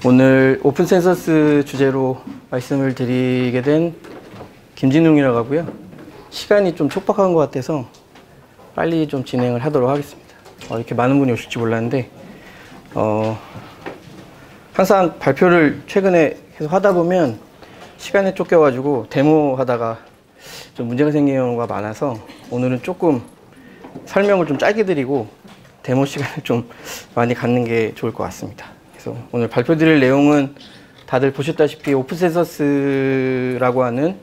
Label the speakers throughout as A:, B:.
A: 오늘 오픈 센서스 주제로 말씀을 드리게 된 김진웅이라고 하고요. 시간이 좀 촉박한 것 같아서 빨리 좀 진행을 하도록 하겠습니다. 이렇게 많은 분이 오실지 몰랐는데 항상 발표를 최근에 계속 하다 보면 시간에 쫓겨가지고 데모 하다가 좀 문제가 생기는 경우가 많아서 오늘은 조금 설명을 좀 짧게 드리고 데모 시간을 좀 많이 갖는 게 좋을 것 같습니다. 그래서 오늘 발표 드릴 내용은 다들 보셨다시피 오픈 센서스라고 하는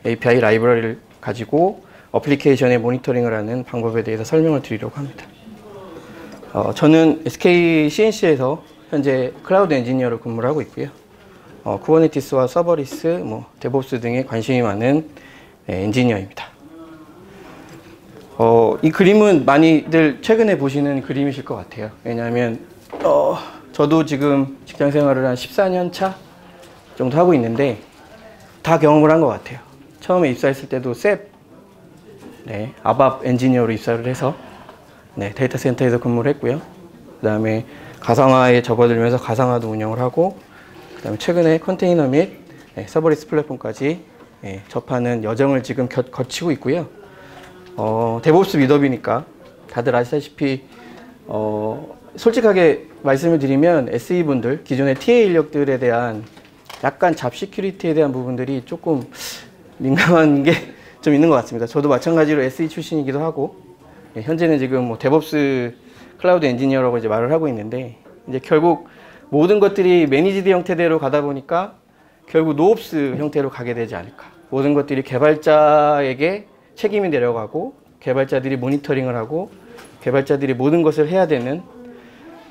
A: API 라이브러리를 가지고 어플리케이션의 모니터링을 하는 방법에 대해서 설명을 드리려고 합니다. 저는 SK CNC에서 현재 클라우드 엔지니어로 근무를 하고 있고요. 쿠버네티스와 서버리스, 데브옵스 등에 관심이 많은 엔지니어입니다. 이 그림은 많이들 최근에 보시는 그림이실 것 같아요. 왜냐하면 저도 지금 직장 생활을 한 14년 차 정도 하고 있는데 다 경험을 한 것 같아요. 처음에 입사했을 때도 셉, 아밥 엔지니어로 입사를 해서 데이터 센터에서 근무를 했고요. 그 다음에 가상화에 접어들면서 가상화도 운영을 하고, 그 다음에 최근에 컨테이너 및 서버리스 플랫폼까지 접하는 여정을 지금 거치고 있고요. 데브옵스 미더비니까 다들 아시다시피 솔직하게 말씀을 드리면 SE 분들, 기존의 TA 인력들에 대한 약간 잡 시큐리티에 대한 부분들이 조금 민감한 게 좀 있는 것 같습니다. 저도 마찬가지로 SE 출신이기도 하고, 현재는 지금 데브옵스 클라우드 엔지니어라고 이제 말을 하고 있는데, 이제 결국 모든 것들이 매니지드 형태대로 가다 보니까 결국 노옵스 형태로 가게 되지 않을까. 모든 것들이 개발자에게 책임이 내려가고, 개발자들이 모니터링을 하고, 개발자들이 모든 것을 해야 되는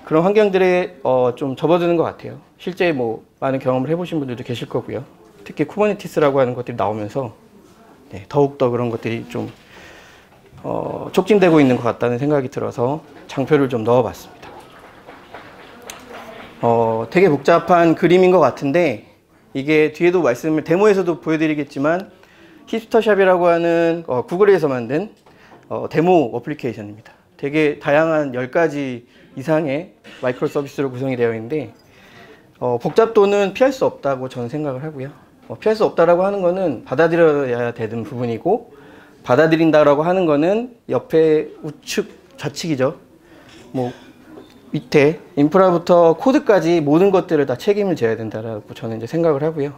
A: 그런 환경들에 좀 접어드는 것 같아요. 실제 많은 경험을 해보신 분들도 계실 거고요. 특히 쿠버네티스라고 하는 것들이 나오면서 더욱더 그런 것들이 좀 촉진되고 있는 것 같다는 생각이 들어서 장표를 좀 넣어봤습니다. 되게 복잡한 그림인 것 같은데, 이게 뒤에도 말씀을 데모에서도 보여드리겠지만 힙스터샵이라고 하는 구글에서 만든 데모 어플리케이션입니다. 되게 다양한 10가지 이상의 마이크로 서비스로 구성이 되어 있는데, 복잡도는 피할 수 없다고 저는 생각을 하고요. 피할 수 없다라고 하는 거는 받아들여야 되는 부분이고, 받아들인다라고 하는 거는 옆에 우측 좌측이죠. 밑에 인프라부터 코드까지 모든 것들을 다 책임을 져야 된다라고 저는 이제 생각을 하고요.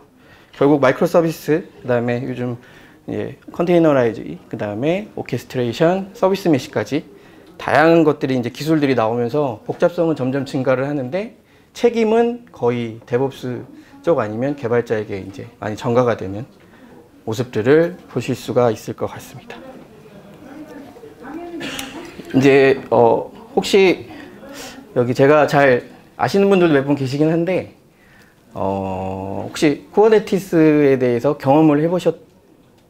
A: 결국 마이크로 서비스, 그 다음에 요즘 컨테이너라이즈, 그 다음에 오케스트레이션, 서비스 메시까지 다양한 것들이 이제 기술들이 나오면서 복잡성은 점점 증가를 하는데, 책임은 거의 데브옵스 쪽 아니면 개발자에게 이제 많이 전가가 되는 모습들을 보실 수가 있을 것 같습니다. 이제 혹시 여기 제가 잘 아시는 분들도 몇 분 계시긴 한데, 혹시 쿠버네티스에 대해서 경험을 해보셨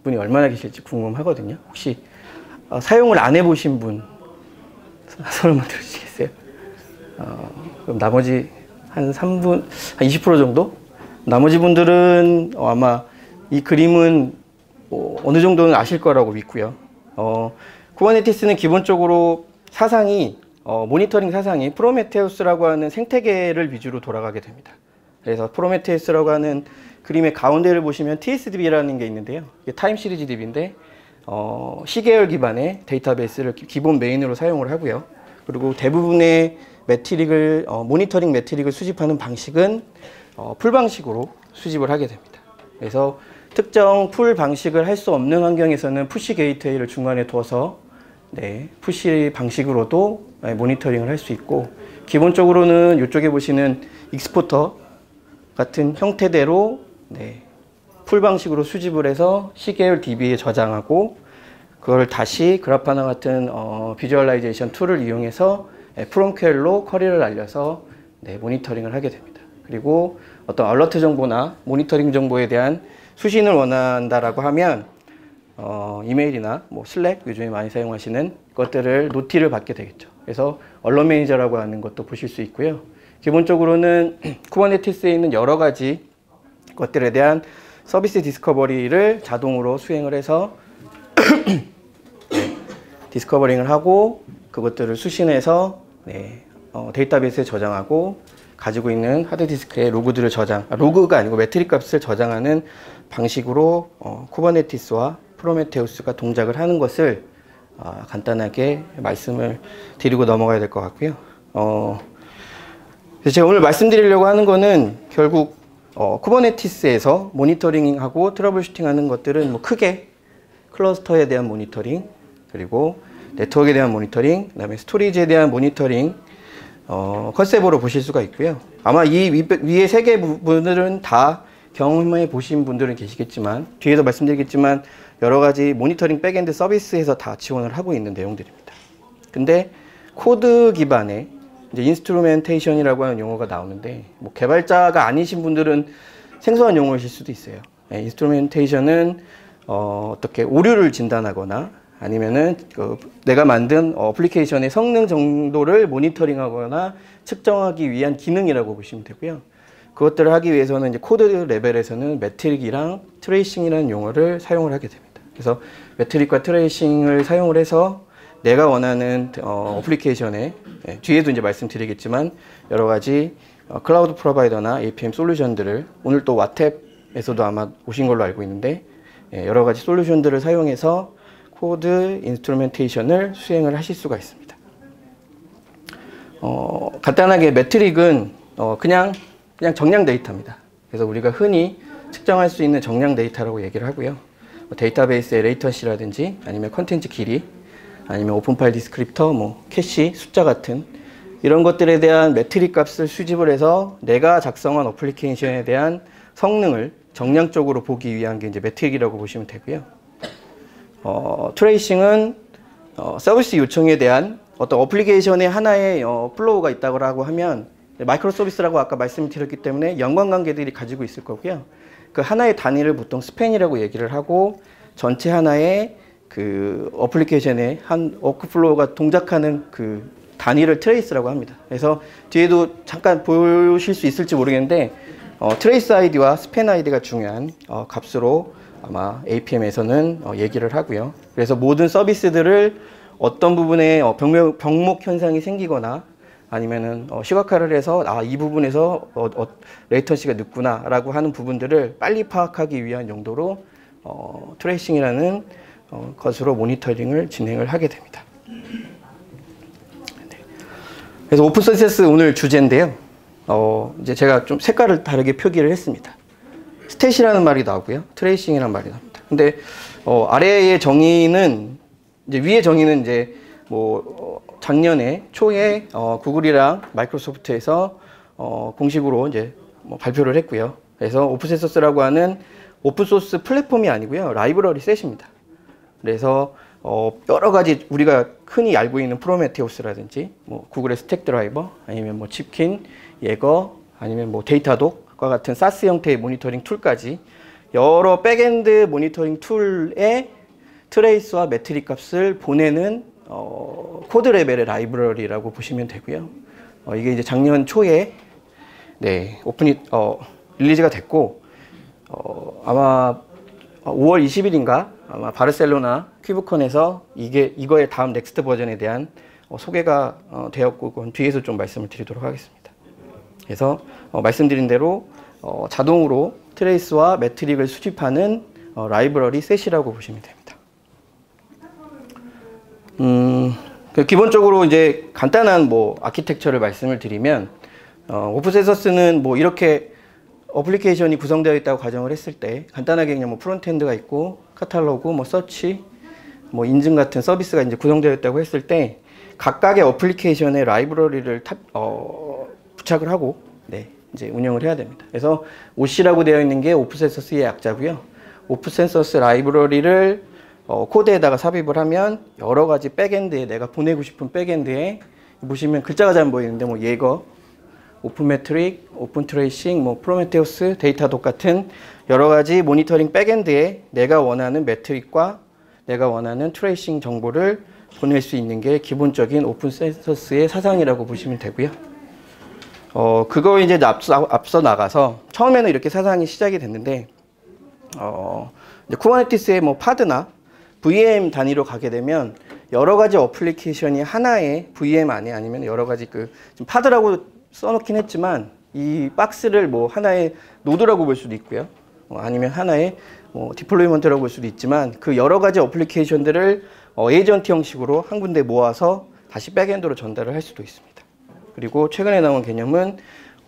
A: 분이 얼마나 계실지 궁금하거든요. 혹시 사용을 안 해보신 분 손을 들어주시겠어요? 그럼 나머지 한 3분, 한 20% 정도? 나머지 분들은 아마 이 그림은 어느 정도는 아실 거라고 믿고요. 쿠버네티스는 기본적으로 사상이 모니터링 사상이 프로메테우스라고 하는 생태계를 위주로 돌아가게 됩니다. 그래서 프로메테우스라고 하는 그림의 가운데를 보시면 TSDB라는 게 있는데요. 이게 타임 시리즈 DB인데 시계열 기반의 데이터베이스를 기본 메인으로 사용을 하고요. 그리고 대부분의 매트릭을 모니터링 매트릭을 수집하는 방식은 풀 방식으로 수집을 하게 됩니다. 그래서 특정 풀 방식을 할 수 없는 환경에서는 푸시 게이트웨이를 중간에 둬서 푸시 방식으로도 모니터링을 할 수 있고, 기본적으로는 이쪽에 보시는 익스포터 같은 형태대로 풀 방식으로 수집을 해서 시계열 DB에 저장하고, 그걸 다시 그라파나 같은 비주얼라이제이션 툴을 이용해서 프롬QL로 쿼리를 날려서 모니터링을 하게 됩니다. 그리고 어떤 얼러트 정보나 모니터링 정보에 대한 수신을 원한다라고 하면 이메일이나 슬랙, 요즘에 많이 사용하시는 것들을 노티를 받게 되겠죠. 그래서 얼럿 매니저라고 하는 것도 보실 수 있고요. 기본적으로는 쿠버네티스에 있는 여러 가지 것들에 대한 서비스 디스커버리를 자동으로 수행을 해서 디스커버링을 하고 그것들을 수신해서 데이터베이스에 저장하고 가지고 있는 하드디스크에 로그들을 로그가 아니고 매트릭 값을 저장하는 방식으로 쿠버네티스와 프로메테우스가 동작을 하는 것을 간단하게 말씀을 드리고 넘어가야 될 것 같고요. 그래서 제가 오늘 말씀드리려고 하는 거는 결국 쿠버네티스에서 모니터링하고 트러블 슈팅하는 것들은 뭐 크게 클러스터에 대한 모니터링, 그리고 네트워크에 대한 모니터링, 그다음에 스토리지에 대한 모니터링 컨셉으로 보실 수가 있고요. 아마 이 위에 세 개 부분들은 다 경험해 보신 분들은 계시겠지만, 뒤에도 말씀드리겠지만 여러 가지 모니터링 백엔드 서비스에서 다 지원을 하고 있는 내용들입니다. 근데 코드 기반의 이제 인스트루멘테이션이라고 하는 용어가 나오는데, 뭐 개발자가 아니신 분들은 생소한 용어이실 수도 있어요. 인스트루멘테이션은 어떻게 오류를 진단하거나 아니면은 내가 만든 어플리케이션의 성능 정도를 모니터링하거나 측정하기 위한 기능이라고 보시면 되고요. 그것들을 하기 위해서는 이제 코드 레벨에서는 매트릭이랑 트레이싱이라는 용어를 사용을 하게 됩니다. 그래서 매트릭과 트레이싱을 사용을 해서 내가 원하는 어플리케이션에, 뒤에도 이제 말씀드리겠지만 여러 가지 클라우드 프로바이더나 APM 솔루션들을, 오늘 또 와탭에서도 아마 오신 걸로 알고 있는데, 여러 가지 솔루션들을 사용해서 코드 인스트루멘테이션을 수행을 하실 수가 있습니다. 간단하게 매트릭은 그냥 정량 데이터입니다. 그래서 우리가 흔히 측정할 수 있는 정량 데이터라고 얘기를 하고요. 데이터베이스의 레이턴시라든지 아니면 컨텐츠 길이, 아니면 오픈 파일 디스크립터, 뭐 캐시, 숫자 같은 이런 것들에 대한 매트릭 값을 수집을 해서 내가 작성한 어플리케이션에 대한 성능을 정량적으로 보기 위한 게 이제 매트릭이라고 보시면 되고요. 트레이싱은 서비스 요청에 대한 어떤 어플리케이션의 하나의 플로우가 있다고 하면, 마이크로 서비스라고 아까 말씀드렸기 때문에 연관관계들이 가지고 있을 거고요. 그 하나의 단위를 보통 스팬이라고 얘기를 하고, 전체 하나의 그 어플리케이션의 한 워크플로우가 동작하는 그 단위를 트레이스라고 합니다. 그래서 뒤에도 잠깐 보실 수 있을지 모르겠는데, 트레이스 아이디와 스팬 아이디가 중요한 값으로 아마 APM에서는 얘기를 하고요. 그래서 모든 서비스들을 어떤 부분에 병목 현상이 생기거나 아니면은 시각화를 해서 이 부분에서 레이턴시가 늦구나 라고 하는 부분들을 빨리 파악하기 위한 용도로 트레이싱이라는 것으로 모니터링을 진행을 하게 됩니다. 네. 그래서 오픈 서비스 오늘 주제인데요. 이제 제가 좀 색깔을 다르게 표기를 했습니다. 스탯이라는 말이 나오고요. 트레이싱이라는 말이 나옵니다. 근데 아래의 정의는, 이제 위의 정의는 이제 뭐 작년에 초에 구글이랑 마이크로소프트에서 공식으로 이제 뭐 발표를 했고요. 그래서 오픈센서스라고 하는 오픈소스 플랫폼이 아니고요, 라이브러리 셋입니다. 그래서 여러 가지 우리가 흔히 알고 있는 프로메테우스라든지 뭐 구글의 스택 드라이버, 아니면 뭐 칩킨, 예거, 아니면 뭐 데이터독과 같은 사스 형태의 모니터링 툴까지 여러 백엔드 모니터링 툴에 트레이스와 매트릭 값을 보내는 코드 레벨의 라이브러리라고 보시면 되고요. 이게 이제 작년 초에 릴리즈가 됐고, 아마 5월 20일인가 아마 바르셀로나 큐브콘에서 이거의 다음 넥스트 버전에 대한 소개가 되었고, 그건 뒤에서 좀 말씀을 드리도록 하겠습니다. 그래서 말씀드린 대로 자동으로 트레이스와 매트릭을 수집하는 라이브러리 셋이라고 보시면 됩니다. 기본적으로 이제 간단한 뭐 아키텍처를 말씀을 드리면, 오픈센서스는 뭐 이렇게 어플리케이션이 구성되어 있다고 가정을 했을 때, 간단하게 그냥 뭐 프론트엔드가 있고 카탈로그, 뭐 서치, 뭐 인증 같은 서비스가 이제 구성되어 있다고 했을 때, 각각의 어플리케이션의 라이브러리를 부착을 하고 이제 운영을 해야 됩니다. 그래서 OC라고 되어 있는 게 오픈센서스의 약자고요. 오픈센서스 라이브러리를 코드에다가 삽입을 하면 여러 가지 백엔드에, 내가 보내고 싶은 백엔드에, 보시면 글자가 잘 안 보이는데 뭐 예거, 오픈 매트릭, 오픈 트레이싱, 뭐 프로메테우스, 데이터독 같은 여러 가지 모니터링 백엔드에 내가 원하는 매트릭과 내가 원하는 트레이싱 정보를 보낼 수 있는 게 기본적인 오픈센서스의 사상이라고 보시면 되고요. 그거 이제 앞서 나가서 처음에는 이렇게 사상이 시작이 됐는데, 쿠버네티스의 뭐 파드나 VM 단위로 가게 되면 여러 가지 어플리케이션이 하나의 VM 안에, 아니면 여러 가지 지금 파드라고 써놓긴 했지만 이 박스를 뭐 하나의 노드라고 볼 수도 있고요. 아니면 하나의 디플로이먼트라고 볼 수도 있지만 그 여러 가지 어플리케이션들을 에이전트 형식으로 한 군데 모아서 다시 백엔드로 전달을 할 수도 있습니다. 그리고 최근에 나온 개념은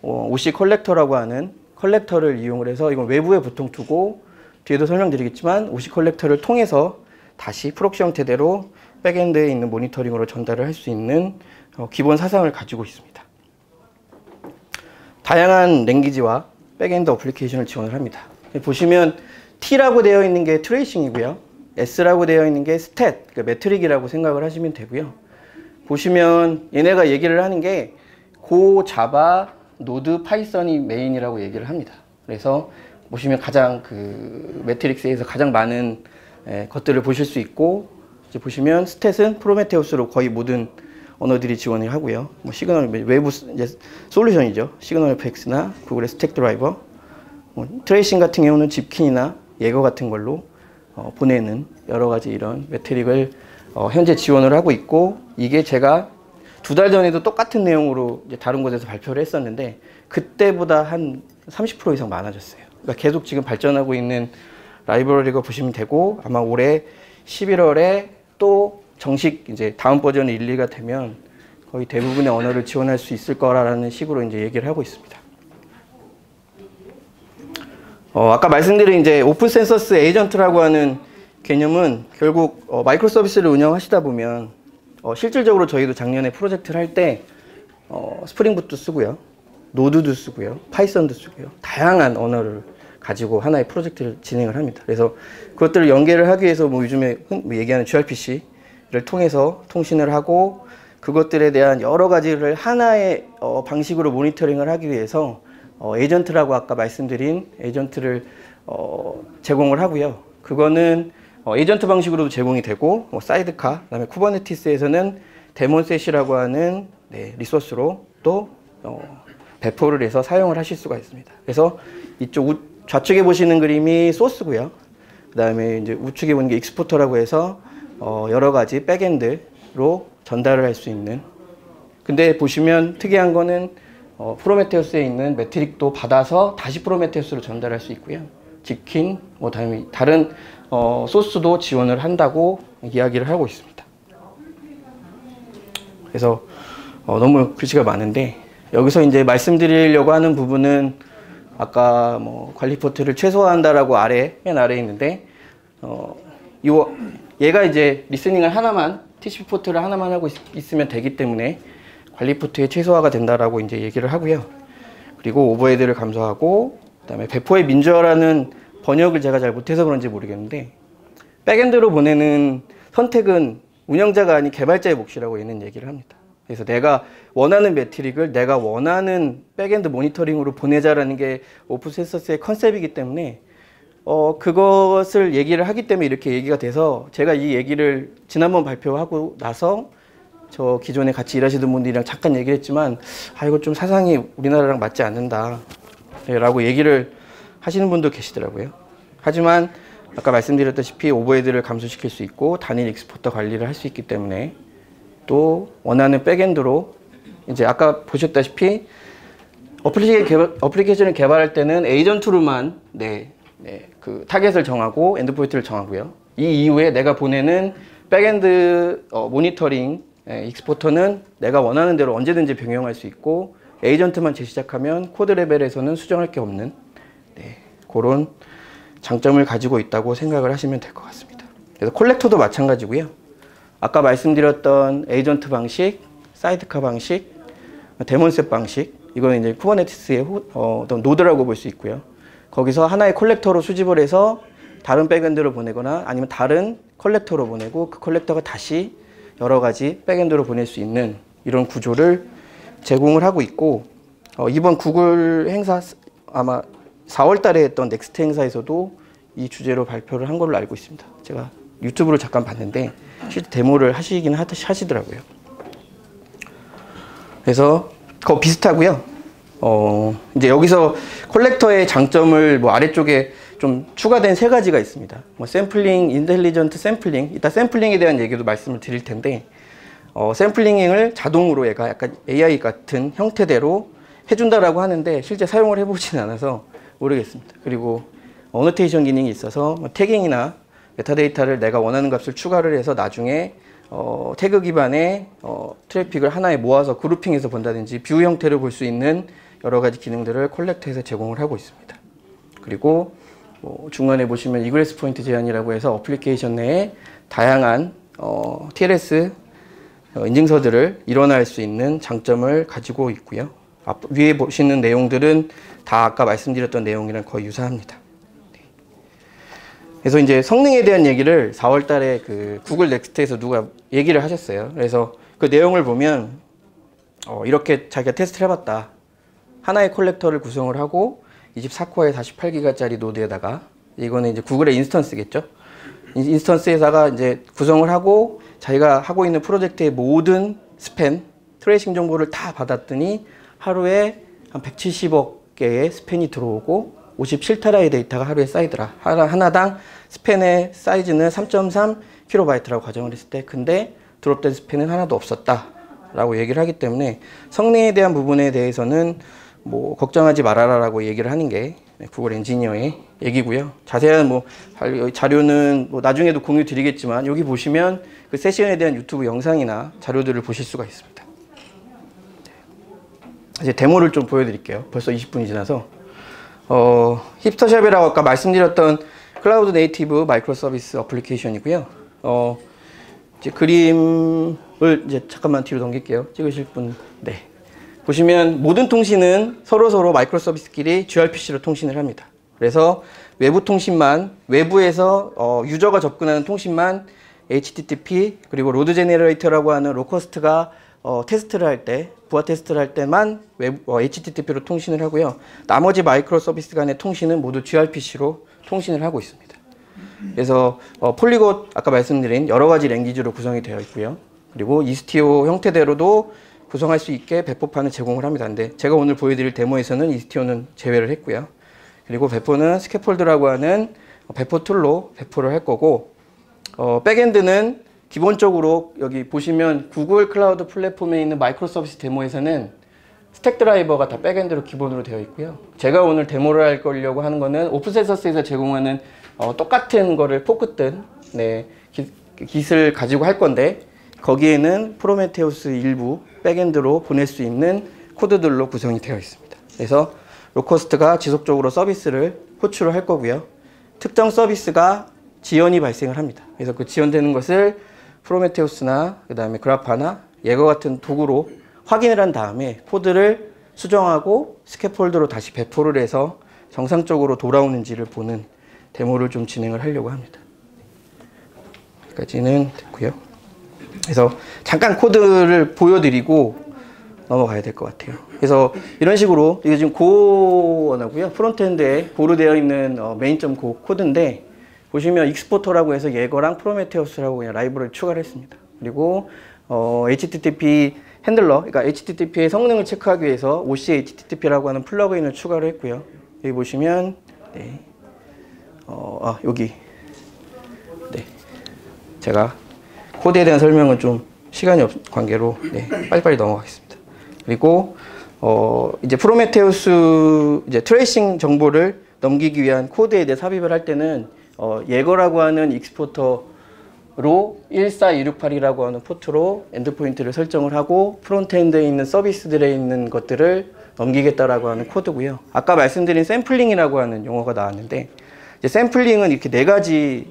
A: OC 컬렉터라고 하는 컬렉터를 이용을 해서 이건 외부에 보통 두고 뒤에도 설명드리겠지만 OC 컬렉터를 통해서 다시 프록시 형태대로 백엔드에 있는 모니터링으로 전달을 할 수 있는 기본 사상을 가지고 있습니다. 다양한 랭귀지와 백엔드 어플리케이션을 지원을 합니다. 보시면 T라고 되어 있는 게 트레이싱이고요. S라고 되어 있는 게 스탯, 그러니까 매트릭이라고 생각을 하시면 되고요. 보시면 얘네가 얘기를 하는 게 고, 자바, 노드, 파이썬이 메인이라고 얘기를 합니다. 그래서 보시면 가장 그 매트릭스에서 가장 많은 것들을 보실 수 있고, 이제 보시면 스탯은 프로메테우스로 거의 모든 언어들이 지원을 하고요. 뭐 시그널 외부 이제 솔루션이죠. 시그널 FX나 구글의 스택 드라이버, 트레이싱 같은 경우는 집킨이나 예거 같은 걸로 보내는 여러 가지 이런 매트릭을 현재 지원을 하고 있고, 이게 제가 2달 전에도 똑같은 내용으로 이제 다른 곳에서 발표를 했었는데 그때보다 한 30% 이상 많아졌어요. 그러니까 계속 지금 발전하고 있는 라이브러리가 보시면 되고, 아마 올해 11월에 또 정식 이제 다음 버전이 릴리가 되면 거의 대부분의 언어를 지원할 수 있을 거라는 식으로 이제 얘기를 하고 있습니다. 아까 말씀드린 이제 오픈 센서스 에이전트라고 하는 개념은 결국 마이크로 서비스를 운영하시다 보면 실질적으로 저희도 작년에 프로젝트를 할 때 스프링 붓도 쓰고요, 노드도 쓰고요, 파이썬도 쓰고요, 다양한 언어를 가지고 하나의 프로젝트를 진행을 합니다. 그래서 그것들을 연계를 하기 위해서 뭐 요즘에 얘기하는 gRPC를 통해서 통신을 하고, 그것들에 대한 여러 가지를 하나의 방식으로 모니터링을 하기 위해서 에이전트라고 아까 말씀드린 에이전트를 제공을 하고요. 그거는 에이전트 방식으로도 제공이 되고, 사이드카, 그다음에 쿠버네티스에서는 데몬셋이라고 하는 리소스로 또 배포를 해서 사용을 하실 수가 있습니다. 그래서 이쪽 좌측에 보시는 그림이 소스고요. 그다음에 이제 우측에 보는 게 익스포터라고 해서 여러 가지 백엔드로 전달을 할 수 있는. 근데 보시면 특이한 거는 프로메테우스에 있는 매트릭도 받아서 다시 프로메테우스로 전달할 수 있고요. 집킨, 다음에 다른 소스도 지원을 한다고 이야기를 하고 있습니다. 그래서 너무 글씨가 많은데, 여기서 이제 말씀드리려고 하는 부분은 아까 뭐 관리 포트를 최소화한다라고 맨 아래에 있는데, 얘가 이제 리스닝을 하나만, TCP 포트를 하나만 하고 있으면 되기 때문에 관리 포트의 최소화가 된다라고 이제 얘기를 하고요. 그리고 오버헤드를 감소하고, 그다음에 배포의 민주화라는 번역을 제가 잘 못해서 그런지 모르겠는데, 백엔드로 보내는 선택은 운영자가 아닌 개발자의 몫이라고 얘는 얘기를 합니다. 그래서 내가 원하는 매트릭을 내가 원하는 백엔드 모니터링으로 보내자라는 게 오픈 센서스의 컨셉이기 때문에 그것을 얘기를 하기 때문에 이렇게 얘기가 돼서, 제가 이 얘기를 지난번 발표하고 나서 저 기존에 같이 일하시던 분들이랑 잠깐 얘기를 했지만, 이거 좀 사상이 우리나라랑 맞지 않는다 라고 얘기를 하시는 분도 계시더라고요. 하지만 아까 말씀드렸다시피 오버헤드를 감소시킬 수 있고 단일 익스포터 관리를 할 수 있기 때문에, 또 원하는 백엔드로 이제 아까 보셨다시피 어플리케이션을 개발할 때는 에이전트로만 그 타겟을 정하고 엔드포인트를 정하고요. 이 이후에 내가 보내는 백엔드 모니터링 익스포터는 내가 원하는 대로 언제든지 변경할 수 있고, 에이전트만 재시작하면 코드 레벨에서는 수정할 게 없는 그런 장점을 가지고 있다고 생각을 하시면 될 것 같습니다. 그래서 콜렉터도 마찬가지고요. 아까 말씀드렸던 에이전트 방식, 사이드카 방식, 데몬셋 방식, 이거는 이제 쿠버네티스의 어떤 노드라고 볼 수 있고요. 거기서 하나의 콜렉터로 수집을 해서 다른 백엔드로 보내거나 아니면 다른 컬렉터로 보내고, 그 컬렉터가 다시 여러 가지 백엔드로 보낼 수 있는 이런 구조를 제공을 하고 있고, 이번 구글 행사 아마 4월 달에 했던 넥스트 행사에서도 이 주제로 발표를 한 걸로 알고 있습니다. 제가 유튜브로 잠깐 봤는데 실제 데모를 하시긴 하시더라고요. 그래서 그거 비슷하고요. 이제 여기서 콜렉터의 장점을 뭐 아래쪽에 좀 추가된 3가지가 있습니다. 뭐 샘플링, 인텔리전트 샘플링, 이따 샘플링에 대한 얘기도 말씀을 드릴 텐데, 샘플링을 자동으로 얘가 약간 AI 같은 형태대로 해준다라고 하는데 실제 사용을 해보지는 않아서 모르겠습니다. 그리고 어노테이션 기능이 있어서 태깅이나 메타데이터를 내가 원하는 값을 추가를 해서 나중에 태그 기반의 트래픽을 하나에 모아서 그룹핑해서 본다든지 뷰 형태로 볼 수 있는 여러 가지 기능들을 콜렉트해서 제공을 하고 있습니다. 그리고 중간에 보시면 이그레스 포인트 제한이라고 해서 어플리케이션 내에 다양한 TLS 인증서들을 일어날 수 있는 장점을 가지고 있고요. 위에 보시는 내용들은 다 아까 말씀드렸던 내용이랑 거의 유사합니다. 그래서 이제 성능에 대한 얘기를 4월 달에 그 구글 넥스트에서 누가 얘기를 하셨어요. 그래서 그 내용을 보면 이렇게 자기가 테스트를 해봤다. 하나의 컬렉터를 구성을 하고 24코어에 48기가짜리 노드에다가 이거는 이제 구글의 인스턴스겠죠. 인스턴스에다가 이제 구성을 하고 자기가 하고 있는 프로젝트의 모든 스팬, 트레이싱 정보를 다 받았더니 하루에 한 170억 개의 스팬이 들어오고 57테라의 데이터가 하루에 쌓이더라. 하나당 스팬의 사이즈는 3.3kB라고 가정을 했을 때 근데 드롭된 스팬은 하나도 없었다 라고 얘기를 하기 때문에 성능에 대한 부분에 대해서는 뭐 걱정하지 말아라 라고 얘기를 하는 게 구글 엔지니어의 얘기고요. 자세한 뭐 자료는 뭐 나중에도 공유 드리겠지만 여기 보시면 그 세션에 대한 유튜브 영상이나 자료들을 보실 수가 있습니다. 이제 데모를 좀 보여드릴게요. 벌써 20분이 지나서 힙스터샵이라고 아까 말씀드렸던 클라우드 네이티브 마이크로 서비스 어플리케이션이고요. 이제 그림을 이제 잠깐만 뒤로 넘길게요. 찍으실 분. 네. 보시면 모든 통신은 서로 마이크로 서비스끼리 gRPC로 통신을 합니다. 그래서 외부 통신만, 외부에서 유저가 접근하는 통신만 HTTP 그리고 로드 제네레이터라고 하는 로커스트가 테스트를 할 때, 부하 테스트를 할 때만 HTTP로 통신을 하고요. 나머지 마이크로 서비스 간의 통신은 모두 gRPC로 통신을 하고 있습니다. 그래서 폴리곤 아까 말씀드린 여러 가지 랭귀지로 구성이 되어 있고요. 그리고 이스티오 형태대로도 구성할 수 있게 배포판을 제공을 합니다. 근데 제가 오늘 보여드릴 데모에서는 이스티오는 제외를 했고요. 그리고 배포는 스캐폴드라고 하는 배포 툴로 배포를 할 거고 백엔드는 기본적으로 여기 보시면 구글 클라우드 플랫폼에 있는 마이크로 서비스 데모에서는 스택 드라이버가 다 백엔드로 기본으로 되어 있고요. 제가 오늘 데모를 할 거려고 하는 거는 오픈센서스에서 제공하는 똑같은 거를 포크 뜬 깃을 가지고 할 건데 거기에는 프로메테우스 일부 백엔드로 보낼 수 있는 코드들로 구성이 되어 있습니다. 그래서 로커스트가 지속적으로 서비스를 호출을 할 거고요. 특정 서비스가 지연이 발생을 합니다. 그래서 그 지연되는 것을 프로메테우스나 그 다음에 그라파나 예거 같은 도구로 확인을 한 다음에 코드를 수정하고 스캐폴드로 다시 배포를 해서 정상적으로 돌아오는지를 보는 데모를 좀 진행을 하려고 합니다. 여기까지는 됐고요. 그래서 잠깐 코드를 보여드리고 넘어가야 될 것 같아요. 그래서 이런 식으로 이게 지금 고 언어고요. 프론트엔드에 고로 되어 있는 메인.고 코드인데 보시면 익스포터라고 해서 예거랑 프로메테우스라고 그냥 라이브러리 추가를 했습니다. 그리고 HTTP 핸들러, 그러니까 HTTP의 성능을 체크하기 위해서 OC HTTP라고 하는 플러그인을 추가를 했고요. 여기 보시면 네. 여기 네. 제가 코드에 대한 설명은 좀 시간이 관계로 네, 빨리빨리 넘어가겠습니다. 그리고 이제 프로메테우스 이제 트레이싱 정보를 넘기기 위한 코드에 대해 삽입을 할 때는 예거라고 하는 익스포터로 14268이라고 하는 포트로 엔드포인트를 설정을 하고 프론트엔드에 있는 서비스들에 있는 것들을 넘기겠다라고 하는 코드고요. 아까 말씀드린 샘플링이라고 하는 용어가 나왔는데 이제 샘플링은 이렇게 네 가지를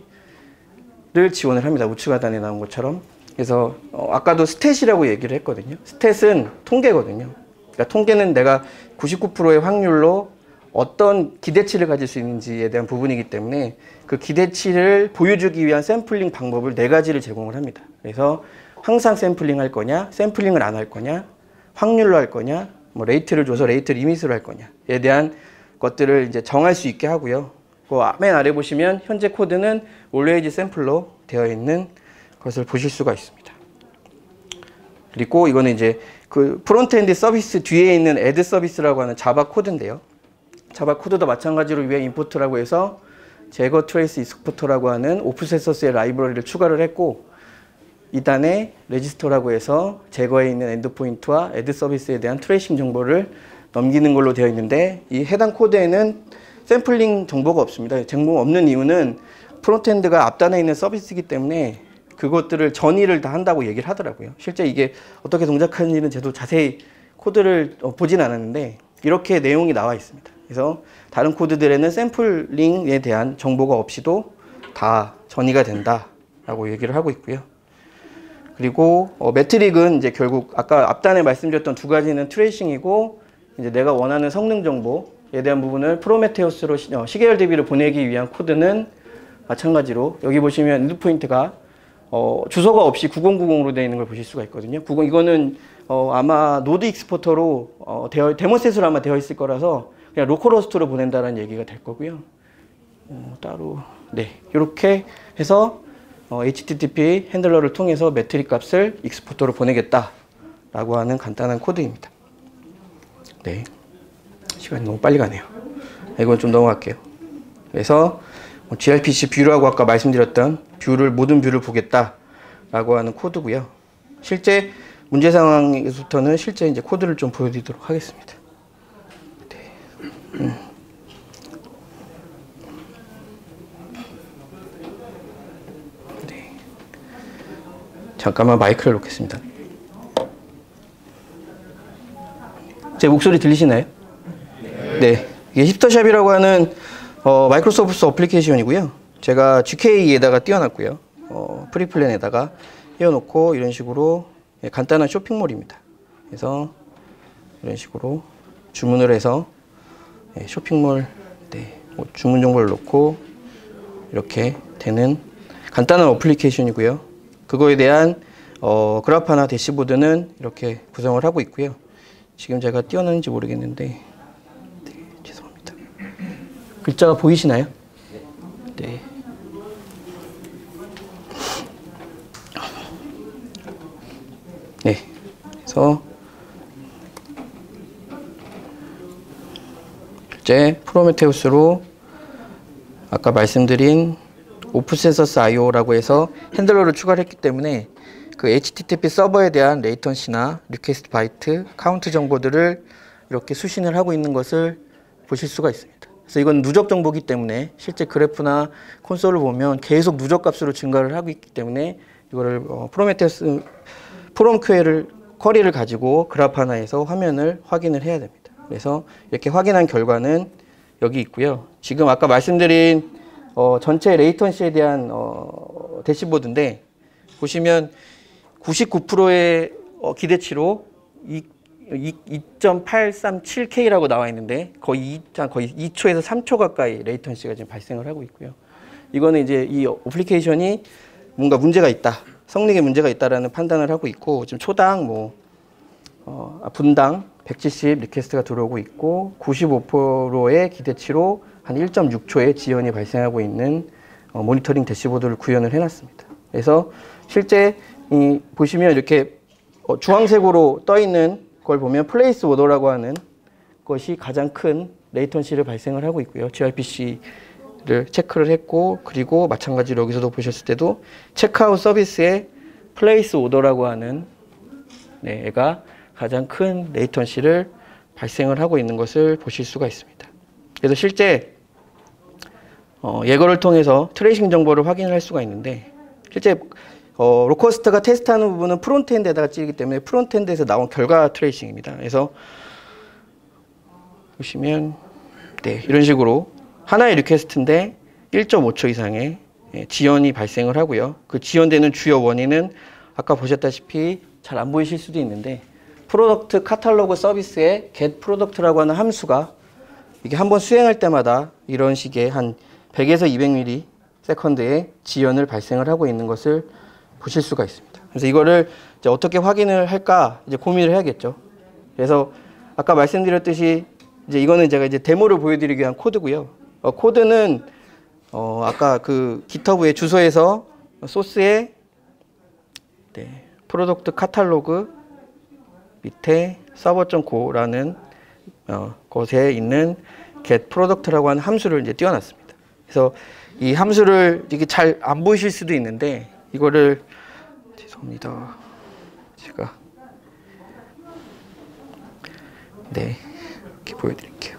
A: 지원을 합니다. 우측 하단에 나온 것처럼. 그래서 아까도 스탯이라고 얘기를 했거든요. 스탯은 통계거든요. 그러니까 통계는 내가 99%의 확률로 어떤 기대치를 가질 수 있는지에 대한 부분이기 때문에 그 기대치를 보여주기 위한 샘플링 방법을 네 가지를 제공을 합니다. 그래서 항상 샘플링 할 거냐, 샘플링을 안 할 거냐, 확률로 할 거냐, 뭐 레이트를 줘서 레이트 리밋으로 할 거냐에 대한 것들을 이제 정할 수 있게 하고요. 그 맨 아래 보시면 현재 코드는 always 샘플로 되어 있는 것을 보실 수가 있습니다. 그리고 이거는 이제 그 프론트엔드 서비스 뒤에 있는 add 서비스라고 하는 자바 코드인데요. 자바 코드도 마찬가지로 위에 임포트라고 해서 제거 트레이스 익스포터라고 하는 오픈센서스의 라이브러리를 추가를 했고 2단에 레지스터라고 해서 제거에 있는 엔드포인트와 add 서비스에 대한 트레이싱 정보를 넘기는 걸로 되어 있는데 이 해당 코드에는 샘플링 정보가 없습니다. 정보가 없는 이유는 프론트엔드가 앞단에 있는 서비스이기 때문에 그것들을 전이를 다 한다고 얘기를 하더라고요. 실제 이게 어떻게 동작하는지는 저도 자세히 코드를 보진 않았는데 이렇게 내용이 나와 있습니다. 그래서 다른 코드들에는 샘플링에 대한 정보가 없이도 다 전이가 된다라고 얘기를 하고 있고요. 그리고 매트릭은 이제 결국 아까 앞단에 말씀드렸던 두 가지는 트레이싱이고 이제 내가 원하는 성능 정보에 대한 부분을 프로메테우스로 시계열 대비를 보내기 위한 코드는 마찬가지로 여기 보시면 인드 포인트가 주소가 없이 9090으로 되어 있는 걸 보실 수가 있거든요. 이거는 아마 노드 익스포터로 데모셋으로 아마 되어 있을 거라서 그냥 로컬호스트로 보낸다는 얘기가 될 거고요. 따로 네 이렇게 해서 HTTP 핸들러를 통해서 매트릭 값을 익스포터로 보내겠다라고 하는 간단한 코드입니다. 네, 시간이 너무 빨리 가네요. 이건 좀 넘어갈게요. 그래서 gRPC 뷰라고 아까 말씀드렸던 모든 뷰를 보겠다라고 하는 코드고요. 실제 문제 상황에서부터는 실제 이제 코드를 좀 보여드리도록 하겠습니다. 네. 네. 잠깐만 마이크를 놓겠습니다. 제 목소리 들리시나요? 네. 이게 힙터샵이라고 하는 마이크로소프트 어플리케이션이고요. 제가 GK에다가 띄워놨고요. 프리플랜에다가 띄워놓고 이런 식으로 간단한 쇼핑몰입니다. 그래서 이런 식으로 주문을 해서 쇼핑몰 주문 정보를 넣고 이렇게 되는 간단한 어플리케이션이고요. 그거에 대한 그래프나 대시보드는 이렇게 구성을 하고 있고요. 지금 제가 띄워놨는지 모르겠는데 네, 죄송합니다. 글자가 보이시나요? 네. 네. 그래서 실제 프로메테우스로 아까 말씀드린 오프센서스 IO라고 해서 핸들러를 추가를 했기 때문에 그 HTTP 서버에 대한 레이턴시나 리퀘스트 바이트, 카운트 정보들을 이렇게 수신을 하고 있는 것을 보실 수가 있습니다. 그래서 이건 누적 정보이기 때문에 실제 그래프나 콘솔을 보면 계속 누적 값으로 증가를 하고 있기 때문에 이거를 프로메테우스 프롬QL을 쿼리를 가지고 그래프 하나에서 화면을 확인을 해야 됩니다. 그래서 이렇게 확인한 결과는 여기 있고요. 지금 아까 말씀드린 전체 레이턴시에 대한 대시보드인데 보시면 99%의 기대치로 2.837K라고 나와 있는데 거의 2초에서 3초 가까이 레이턴시가 지금 발생을 하고 있고요. 이거는 이제 이 어플리케이션이 뭔가 문제가 있다, 성능에 문제가 있다라는 판단을 하고 있고 지금 초당 분당 170 리퀘스트가 들어오고 있고 95%의 기대치로 한 1.6초의 지연이 발생하고 있는 모니터링 대시보드를 구현을 해놨습니다. 그래서 실제 보시면 이렇게 주황색으로 떠 있는 걸 보면 플레이스 오더라고 하는 것이 가장 큰 레이턴시를 발생을 하고 있고요. gRPC를 체크를 했고 그리고 마찬가지로 여기서도 보셨을 때도 체크아웃 서비스의 플레이스 오더라고 하는 애가 가장 큰 레이턴시를 발생을 하고 있는 것을 보실 수가 있습니다. 그래서 실제 예거를 통해서 트레이싱 정보를 확인을 할 수가 있는데 실제 로커스트가 테스트하는 부분은 프론트엔드에다가 찌르기 때문에 프론트엔드에서 나온 결과 트레이싱입니다. 그래서 보시면 이런 식으로 하나의 리퀘스트인데 1.5초 이상의 지연이 발생을 하고요. 그 지연되는 주요 원인은 아까 보셨다시피 잘 안 보이실 수도 있는데 프로덕트 카탈로그 서비스의 get product라고 하는 함수가 이게 한번 수행할 때마다 이런 식의 한 100에서 200ms의 지연을 발생을 하고 있는 것을 보실 수가 있습니다. 그래서 이거를 이제 어떻게 확인을 할까 이제 고민을 해야겠죠. 그래서 아까 말씀드렸듯이 이제 이거는 제가 이제 데모를 보여드리기 위한 코드고요. 코드는 아까 그 GitHub의 주소에서 소스에 프로덕트 카탈로그 밑에 server.go라는 곳에 있는 get product라고 하는 함수를 이제 띄워놨습니다. 그래서 이 함수를 이게 잘 안 보이실 수도 있는데 이거를 제가 이렇게 보여드릴게요.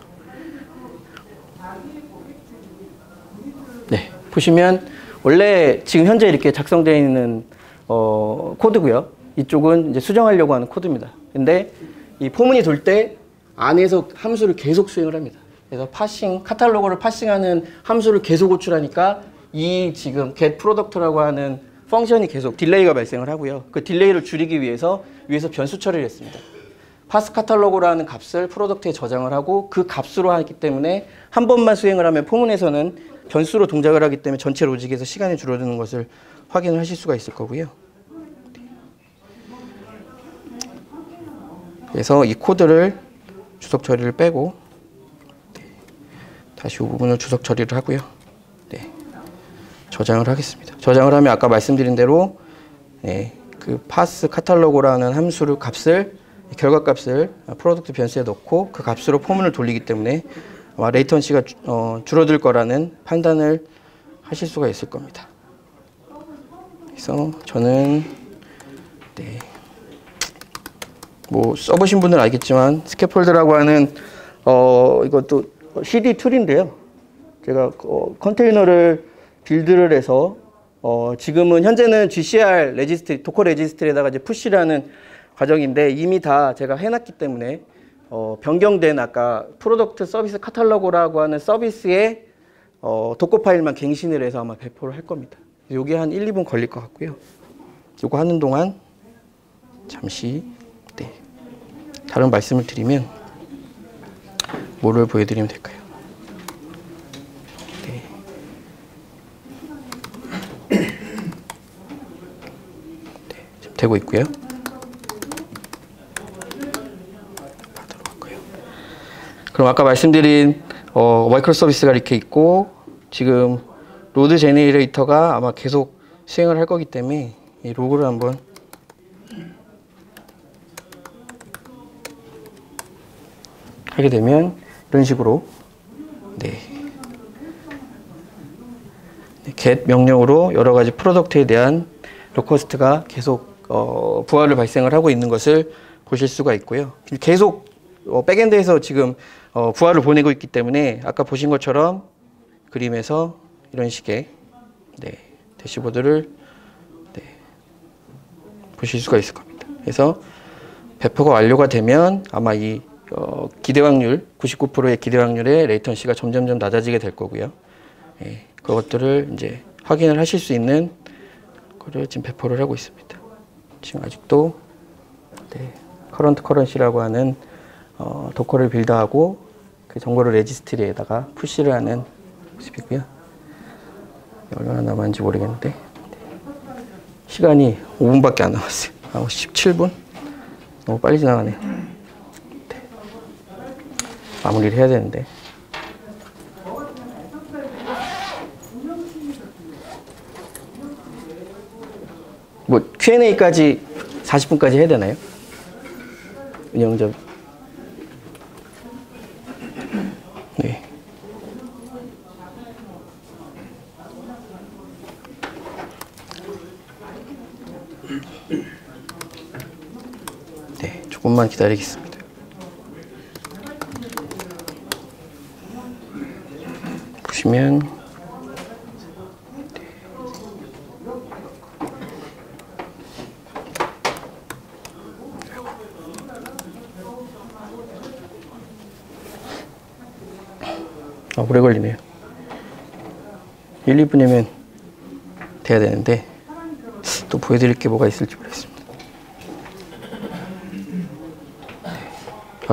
A: 네, 보시면 원래 지금 현재 이렇게 작성되어 있는 코드고요. 이쪽은 이제 수정하려고 하는 코드입니다. 근데 이 포문이 돌 때 안에서 함수를 계속 수행을 합니다. 그래서 파싱, 카탈로그를 파싱하는 함수를 계속 호출하니까 이 지금 get product라고 하는 펑션이 계속 딜레이가 발생을 하고요. 그 딜레이를 줄이기 위해서 위에서 변수 처리를 했습니다. 파스 카탈로그라는 값을 프로덕트에 저장을 하고 그 값으로 하기 때문에 한 번만 수행을 하면 포문에서는 변수로 동작을 하기 때문에 전체 로직에서 시간이 줄어드는 것을 확인을 하실 수가 있을 거고요. 그래서 이 코드를 주석 처리를 빼고 다시 이 부분을 주석 처리를 하고요. 네, 저장을 하겠습니다. 저장을 하면 아까 말씀드린 대로 그 파스 카탈로그라는 함수를 결과값을 프로덕트 변수에 넣고 그 값으로 포문을 돌리기 때문에 아마 레이턴시가 줄어들 거라는 판단을 하실 수가 있을 겁니다. 그래서 저는 뭐 써보신 분들은 알겠지만 스캐폴드라고 하는 이것도 CD 툴인데요. 제가 컨테이너를 빌드를 해서 지금은 현재는 GCR 레지스트리, 도커 레지스트리에다가 이제 푸시라는 과정인데 이미 다 제가 해놨기 때문에 변경된 아까 프로덕트 서비스 카탈로그라고 하는 서비스에 도커 파일만 갱신을 해서 아마 배포를 할 겁니다. 요게 한 1, 2분 걸릴 것 같고요. 요거 하는 동안 잠시 다른 말씀을 드리면 뭐를 보여드리면 될까요? 지금 되고 있고요. 그럼 아까 말씀드린 마이크로 서비스가 이렇게 있고 지금 로드 제네레이터가 아마 계속 수행을 할 거기 때문에 이 로그를 한번 하게 되면 이런 식으로 get 명령으로 여러 가지 프로덕트에 대한 리퀘스트가 계속 부하를 발생을 하고 있는 것을 보실 수가 있고요. 계속 백엔드에서 지금 부하를 보내고 있기 때문에 아까 보신 것처럼 그림에서 이런 식의 대시보드를 보실 수가 있을 겁니다. 그래서 배포가 완료가 되면 아마 이 기대 확률 99%의 기대 확률의 레이턴시가 점점점 낮아지게 될 거고요. 그것들을 이제 확인을 하실 수 있는 거를 지금 배포를 하고 있습니다. 지금 아직도 커런시라고 하는 도커를 빌드하고 그 정보를 레지스트리에다가 푸시를 하는 모습이고요. 얼마나 남았는지 모르겠는데 시간이 5분밖에 안 남았어요. 17분? 너무 빨리 지나가네요. 마무리를 해야 되는데 뭐 Q&A까지 40분까지 해야 되나요? 운영자 조금만 기다리겠습니다. 보시면 오래 걸리네요. 1, 2분이면 돼야 되는데 또 보여드릴 게 뭐가 있을지 모르겠습니다.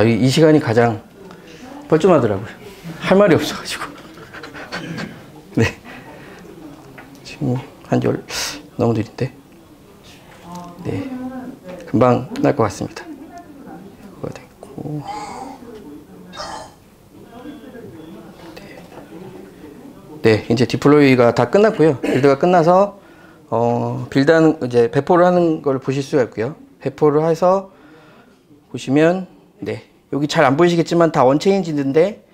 A: 이 시간이 가장 뻘쭘하더라고요. 할 말이 없어가지고. 네. 지금 한 너무 느린데. 네. 금방 끝날 것 같습니다. 이거 됐고. 네. 이제 디플로이가 다 끝났고요. 빌드가 끝나서, 빌드하는, 이제 배포를 하는 걸 보실 수가 있고요. 배포를 해서 보시면, 여기 잘 안 보이시겠지만 다 원체인지인데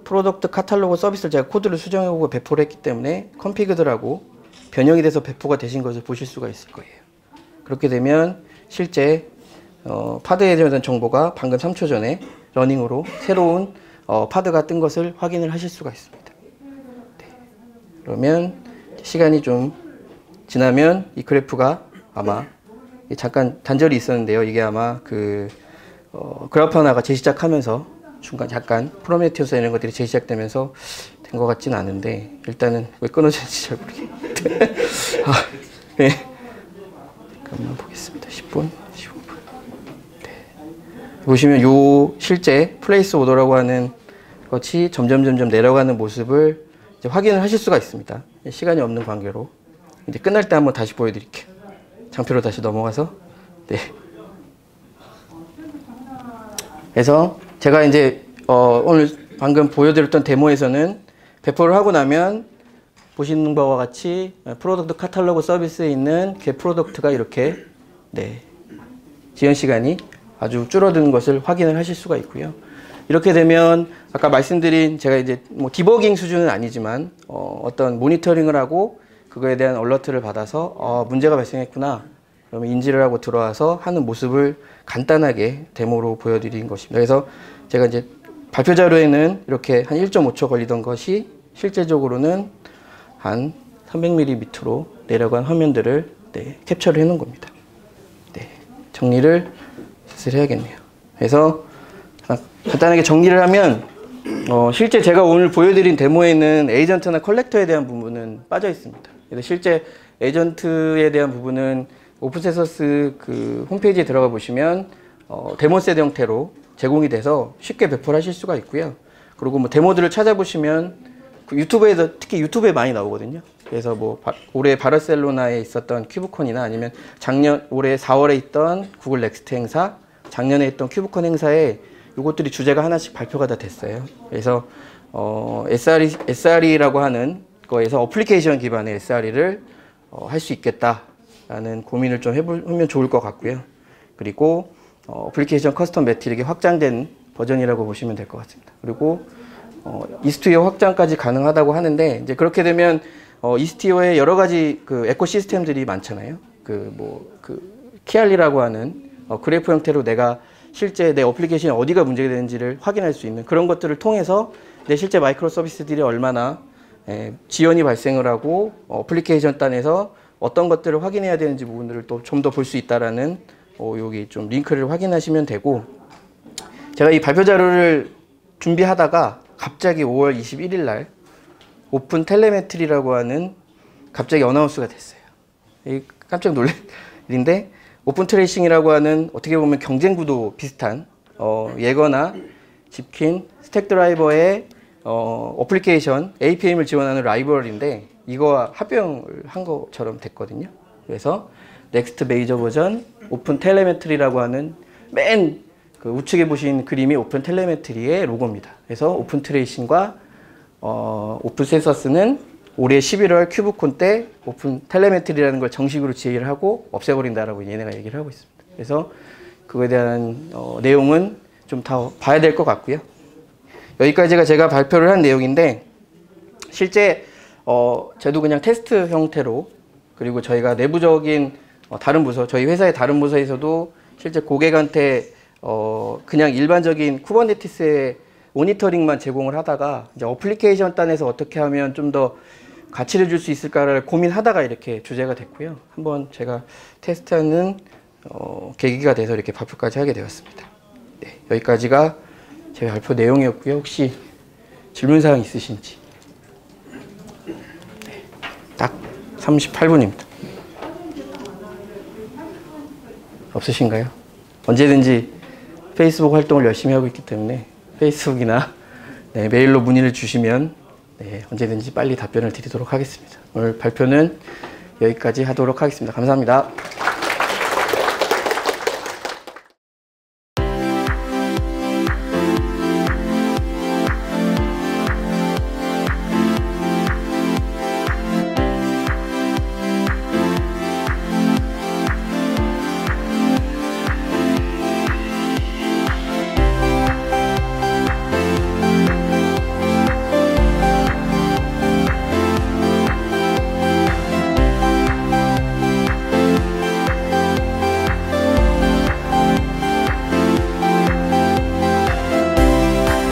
A: 프로덕트 카탈로그 서비스를 제가 코드를 수정해보고 배포를 했기 때문에 컨피그들하고 변형이 돼서 배포가 되신 것을 보실 수가 있을 거예요. 그렇게 되면 실제 파드에 대한 정보가 방금 3초 전에 러닝으로 새로운 파드가 뜬 것을 확인을 하실 수가 있습니다. 네. 그러면 시간이 좀 지나면 이 그래프가 아마 잠깐 단절이 있었는데요. 이게 아마 그래프 하나가 재시작하면서 중간 잠깐 프로메테우스 이런 것들이 재시작되면서 된 것 같진 않은데 일단은 왜 끊어졌는지 잘 모르겠는데 네. 잠깐만 보겠습니다. 10분, 15분. 네. 보시면 요 실제 플레이스 오더라고 하는 것이 점점 내려가는 모습을 이제 확인을 하실 수가 있습니다. 시간이 없는 관계로 이제 끝날 때 한번 다시 보여드릴게요. 장표로 다시 넘어가서 네. 그래서 제가 이제 오늘 방금 보여드렸던 데모에서는 배포를 하고 나면 보시는 바와 같이 프로덕트 카탈로그 서비스에 있는 그 프로덕트가 이렇게 네, 지연 시간이 아주 줄어드는 것을 확인을 하실 수가 있고요. 이렇게 되면 아까 말씀드린 제가 이제 뭐 디버깅 수준은 아니지만 어떤 모니터링을 하고 그거에 대한 얼러트를 받아서 문제가 발생했구나 그러면 인지를 하고 들어와서 하는 모습을 간단하게 데모로 보여드린 것입니다. 그래서 제가 이제 발표 자료에는 이렇게 한 1.5초 걸리던 것이 실제적으로는 한 300mm 밑으로 내려간 화면들을 네, 캡처를 해 놓은 겁니다. 네, 정리를 슬슬 해야겠네요. 그래서 간단하게 정리를 하면 실제 제가 오늘 보여드린 데모에는 에이전트나 컬렉터에 대한 부분은 빠져 있습니다. 그래서 실제 에이전트에 대한 부분은 오픈세서스 그 홈페이지에 들어가 보시면 데모셋 형태로 제공이 돼서 쉽게 배포를 하실 수가 있고요. 그리고 뭐 데모들을 찾아보시면 그 유튜브에서 특히 유튜브에 많이 나오거든요. 그래서 뭐 올해 바르셀로나에 있었던 큐브콘이나 아니면 올해 4월에 있던 구글 넥스트 행사, 작년에 했던 큐브콘 행사에 이것들이 주제가 하나씩 발표가 다 됐어요. 그래서 SRE라고 하는 거에서 어플리케이션 기반의 SRE를 할 수 있겠다라는 고민을 좀 해보면 좋을 것 같고요. 그리고 어플리케이션 커스텀 매트릭이 확장된 버전이라고 보시면 될 것 같습니다. 그리고 이스트웨어 확장까지 가능하다고 하는데 이제 그렇게 되면 이스트웨어에 여러 가지 그 에코시스템들이 많잖아요. 키알리라고 하는 그래프 형태로 내가 실제 내 어플리케이션이 어디가 문제가 되는지를 확인할 수 있는 그런 것들을 통해서 내 실제 마이크로 서비스들이 얼마나 지연이 발생을 하고 어플리케이션 단에서 어떤 것들을 확인해야 되는지 부분들을 또 좀 더 볼 수 있다라는 여기 좀 링크를 확인하시면 되고 제가 이 발표 자료를 준비하다가 갑자기 5월 21일 날 오픈 텔레메트리라고 하는 갑자기 어나운스가 됐어요. 깜짝 놀랄 일인데 오픈 트레이싱이라고 하는 어떻게 보면 경쟁 구도 비슷한 예거나 집킨, 스택 드라이버의 어플리케이션 APM을 지원하는 라이브러리인데 이거와 합병을 한 것처럼 됐거든요. 그래서 넥스트 메이저 버전 오픈 텔레메트리라고 하는 맨 그 우측에 보신 그림이 오픈 텔레메트리의 로고입니다. 그래서 오픈 트레이싱과 오픈 세서스는 올해 11월 큐브콘 때 오픈 텔레메트리라는 걸 정식으로 지휘를 하고 없애버린다라고 얘네가 얘기를 하고 있습니다. 그래서 그거에 대한 내용은 좀 더 봐야 될 것 같고요. 여기까지가 제가 발표를 한 내용인데 실제 저도 그냥 테스트 형태로 그리고 저희가 내부적인 다른 부서 저희 회사의 다른 부서에서도 실제 고객한테 그냥 일반적인 쿠버네티스의 모니터링만 제공을 하다가 이제 어플리케이션 단에서 어떻게 하면 좀 더 가치를 줄 수 있을까를 고민하다가 이렇게 주제가 됐고요. 한번 제가 테스트하는 계기가 돼서 이렇게 발표까지 하게 되었습니다. 네, 여기까지가 제 발표 내용이었고요. 혹시 질문사항 있으신지? 네, 딱 38분입니다. 없으신가요? 언제든지 페이스북 활동을 열심히 하고 있기 때문에 페이스북이나 네, 메일로 문의를 주시면 네, 언제든지 빨리 답변을 드리도록 하겠습니다. 오늘 발표는 여기까지 하도록 하겠습니다. 감사합니다.